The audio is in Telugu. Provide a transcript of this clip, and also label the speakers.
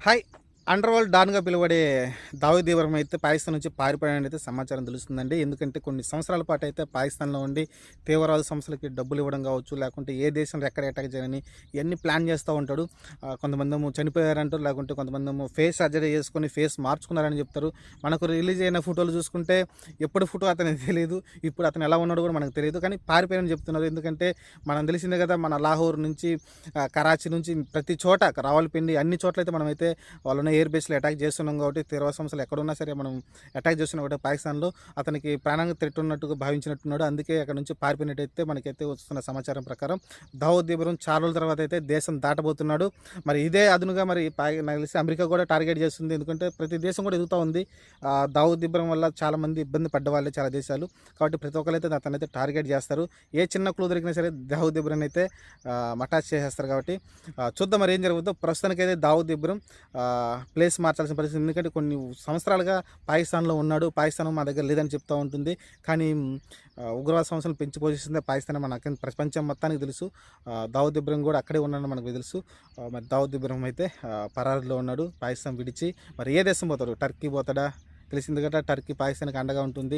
Speaker 1: హాయ్. అండర్ వరల్డ్ డాన్‌గా పిలువబడే దావూద్ ఇబ్రాహిం అయితే పాకిస్తాన్ నుంచి పారిపోయాడనైతే సమాచారం తెలుస్తుందండి. ఎందుకంటే కొన్ని సంవత్సరాల పాటయితే పాకిస్తాన్‌లో ఉండి తీవ్రవాద సంస్థలకి డబ్బులు ఇవ్వడం కావచ్చు, లేకుంటే ఏ దేశంలో ఎక్కడ అటాక్ చేయాలని ఇయన్నీ ప్లాన్ చేస్తా ఉంటాడు. కొంతమందేమో చనిపోయారంటారు, లేకుంటే కొంతమందేమో ఫేస్ సర్జరీ చేసుకొని ఫేస్ మార్చుకున్నారని చెప్తారు. మనకు రిలీజ్ అయిన ఫోటోలు చూసుకుంటే ఎప్పటి ఫోటో అతనికి తెలీదు. ఇప్పుడు అతను ఎలా ఉన్నాడో కూడా మనకు తెలీదు. కానీ పారిపోయాడని చెప్తున్నారు. ఎందుకంటే మనం తెలిసిందే కదా! మన లాహోర్ నుంచి కరాచీ నుంచి ప్రతి చోట రావల్పిండి అన్ని చోట్లయితే మనమైతే వాళ్ళున్న ఎయిర్ బేస్లో అటాక్ చేస్తున్నాం కాబట్టి తీవ్రవాద సంస్థలు ఎక్కడున్నా సరే మనం అటాక్ చేస్తున్నాం కాబట్టి పాకిస్తాన్లో అతనికి ప్రాణానికి థ్రెట్ ఉన్నట్టుగా భావించినట్టున్నాడు. అందుకే అక్కడ నుంచి పారిపోయినట్టయితే మనకైతే వస్తున్న సమాచారం ప్రకారం దావూద్ ఇబ్రాహిం చాలా రోజుల తర్వాత అయితే దేశం దాటబోతున్నాడు. మరి ఇదే అదునుగా మరి నాకు తెలిసి అమెరికా కూడా టార్గెట్ చేస్తుంది. ఎందుకంటే ప్రతి దేశం కూడా ఎదుగుతూ ఉంది. దావూద్ ఇబ్రాహిం వల్ల చాలామంది ఇబ్బంది పడ్డ వాళ్ళే చాలా దేశాలు. కాబట్టి ప్రతి ఒక్కరైతే అతనైతే టార్గెట్ చేస్తారు. ఏ చిన్న క్లూ దొరికినా సరే దావూద్ ఇబ్రాహిం అయితే మటాచ్ చేసేస్తారు. కాబట్టి చూద్దాం మరి ఏం జరుగుతుందో. ప్రస్తుతానికైతే దావూద్ ఇబ్రాహిం ప్లేస్ మార్చాల్సిన పరిస్థితి. ఎందుకంటే కొన్ని సంవత్సరాలుగా పాకిస్తాన్లో ఉన్నాడు. పాకిస్తాన్ మా దగ్గర లేదని చెప్తూ ఉంటుంది. కానీ ఉగ్రవాద సంస్థలను పెంచి పోషిస్తుంది పాకిస్తాన్ మనకి ప్రపంచం మొత్తానికి తెలుసు. దావూద్ ఇబ్రాహిం కూడా అక్కడే ఉన్నాడని మనకు తెలుసు. మరి దావూద్ ఇబ్రాహిం అయితే పరారీలో ఉన్నాడు పాకిస్తాన్ విడిచి. మరి ఏ దేశం పోతాడు? టర్కీ పోతాడా? తెలిసింది కదా, టర్కీ పాకిస్తాన్కి అండగా ఉంటుంది.